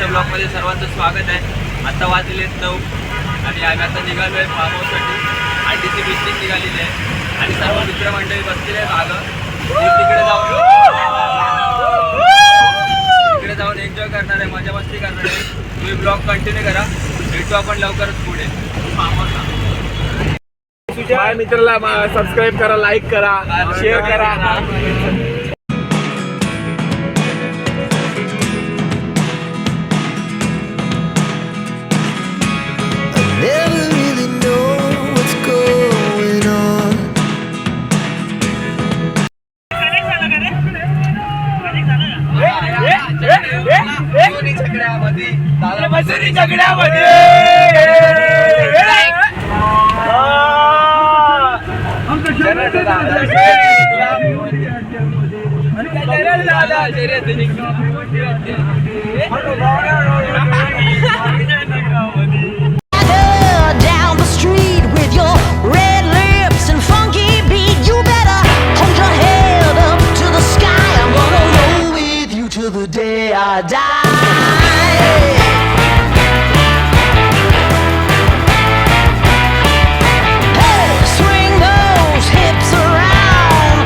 आजच्या ब्लॉगमध्ये सर्वांचं स्वागत आहे। आता वाजले 9 आणि आम्ही आता निघालो आहे फार्म हाऊससाठी। आंटीची मीटिंग निघालेली आहे आणि सर्व मित्रमंडळी बसलेले आहेत मागं। तिकडे जाऊन एन्जॉय करणार आहे, मजा मस्ती करणार आहे। तुम्ही ब्लॉग कंटिन्यू करा, भेटू आपण लवकरच पुढे फार्म हाऊसला। माझ्या मित्राला सबस्क्राईब करा, लाईक करा, शेअर करा। Down the street with your red lips and funky beat, you better hold your head up to the sky. I'm gonna roll with you till the day I die. Swing those hips around.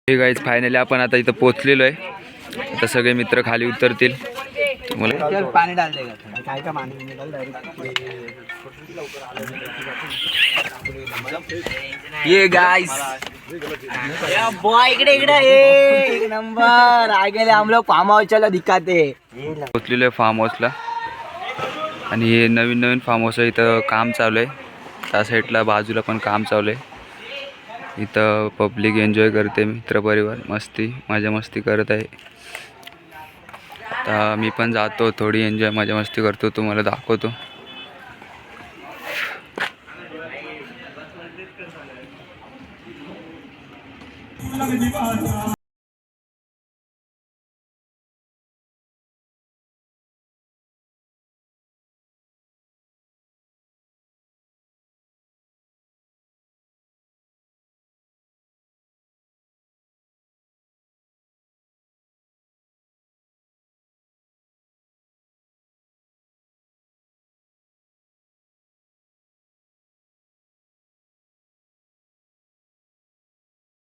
हे guys finally आपण आता इथं पोहोचलेलो आहे। आता सगळे मित्र खाली उतरतील। पानी डाल देगा थोड़ा, काय का पानी निकल डायरेक्ट। ये गाइस बॉय इकडे इकडे एक नंबर आ गेले हम लोग फार्म हाउस चलो दिखाते। पोहोचलेलो आहे फार्म हाऊसला आणि हे नवीन नवीन फार्म हाऊस आहे। इथं काम चालू आहे, त्या साईडला बाजूला पण काम चालू आहे। इथं पब्लिक एन्जॉय करते, मित्रपरिवार मस्ती मजा मस्ती करत आहे। आता मी पण जातो, थोडी एन्जॉय मजा मस्ती करतो, तुम्हाला दाखवतो।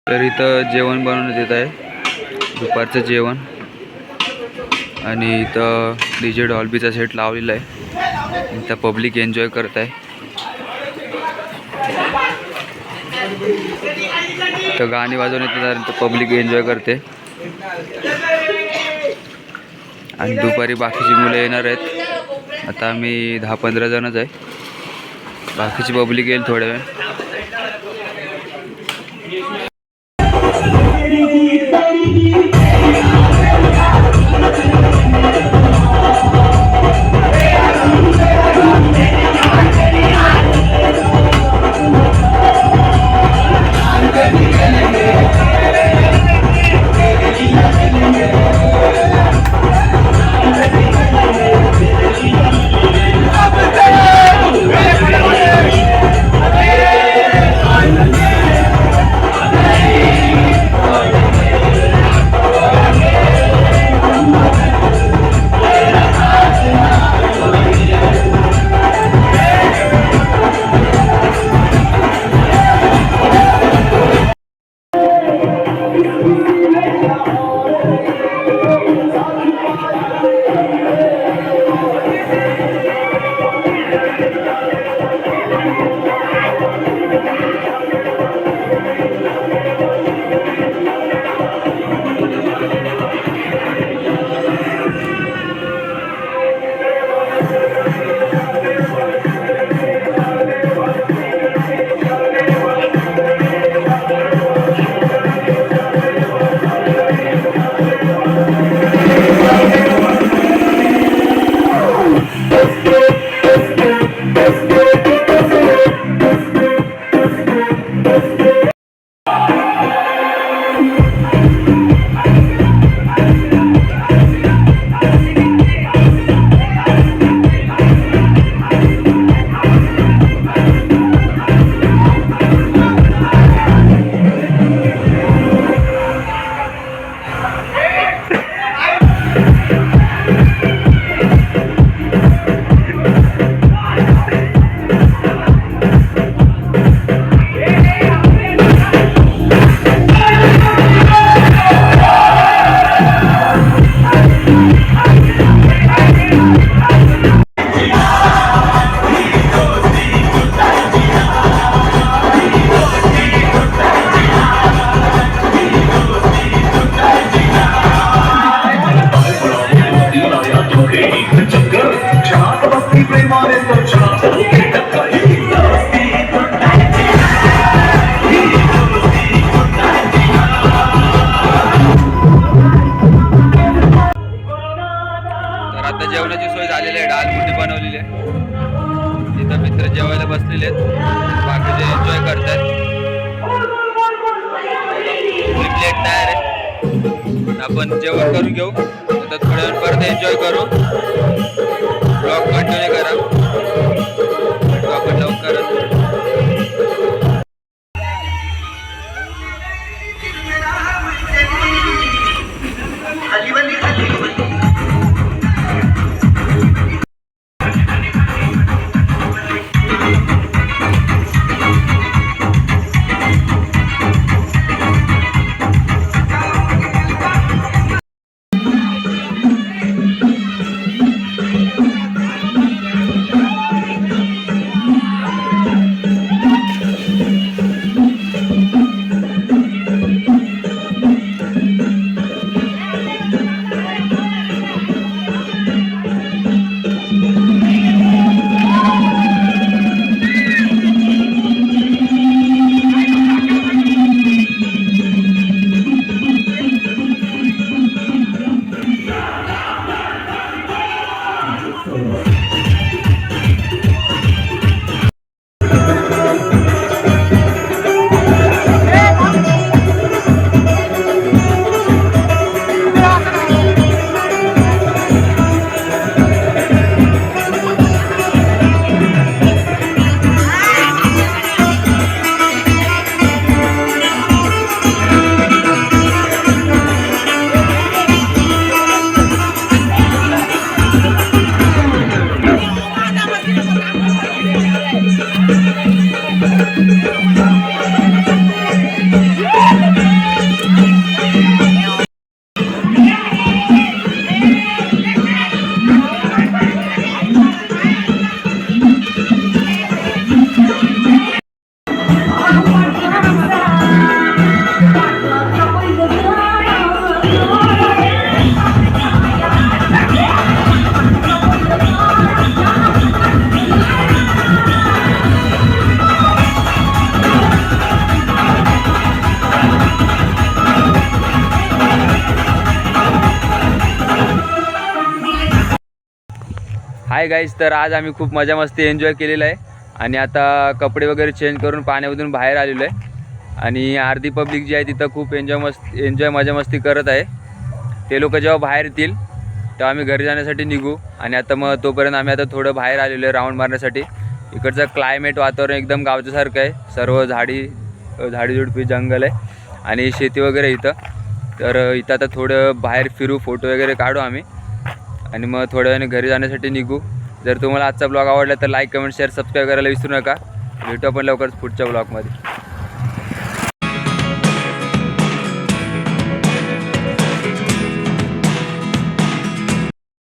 तर इथं जेवण बनवण्यात येत आहे, दुपारचं जेवण। आणि इथं डीजे डॉल्बीचा सेट लावलेला आहे, इथं पब्लिक एन्जॉय करत आहे। इथं गाणी वाजवण्यात येतात, पब्लिक एन्जॉय करते। आणि दुपारी बाकीची मुलं येणार आहेत। आता आम्ही 10-15 जणच आहे, बाकीची पब्लिक येईल थोड्या वेळ। इथं बसलेले आहेत, बाकीचे एन्जॉय करतात. प्लेट तयार आहे, आपण जेवण करून घेऊ, आता थोड्या वेळ परत एन्जॉय करू. ब्लॉग कंटिन्यू करा, भेटू आपण लवकरच. हाय गाईज, तर आज आम्ही खूप मजा मस्ती एन्जॉय केलेलं आहे आणि आता कपडे वगैरे चेंज करून पाण्यामधून बाहेर आलेलो आहे आणि अर्धी पब्लिक जी आहे तिथं खूप एन्जॉय मजा मस्ती करत आहे. ते लोक जेव्हा बाहेर येतील तेव्हा आम्ही घरी जाण्यासाठी निघू आणि आता मग तोपर्यंत आम्ही आता थोडं बाहेर आलेलो आहे राऊंड मारण्यासाठी. इकडचं क्लायमेट वातावरण एकदम गावच्यासारखं आहे, सर्व झाडीझुडपी जंगल आहे आणि शेती वगैरे इथं. तर इथं आता थोडं बाहेर फिरू, फोटो वगैरे काढू आम्ही आणि मग थोड्या वेळाने घरी जाण्यासाठी निघू. जर तुम्हाला आजचा ब्लॉग आवडला तर लाईक, कमेंट, शेअर, सबस्क्राईब करायला विसरू नका. भेटू आपण लवकरच पुढच्या ब्लॉगमध्ये.